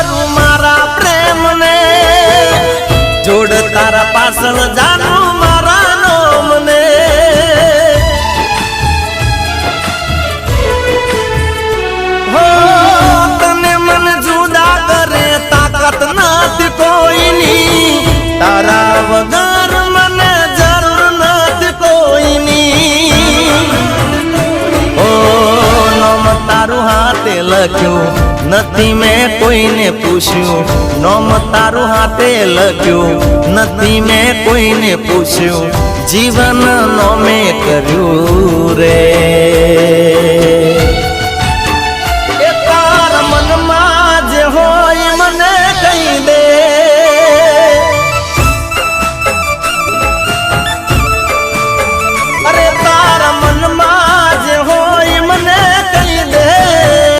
કરું મારા પ્રેમને, જોડ તારા પાછળ જાનું મારા નોમને. હો તને મન જુદા કરે તાકાત નથી કોઈની, તારા વગર મને જરૂર નથી કોઈની. ઓ નોમ તારું હાથે લખ્યું નથી મેં કોઈને પૂછ્યું, નોમ તારું હાથે લખ્યું નથી મેં કોઈને પૂછ્યું, જીવન નોમે કર્યું રે.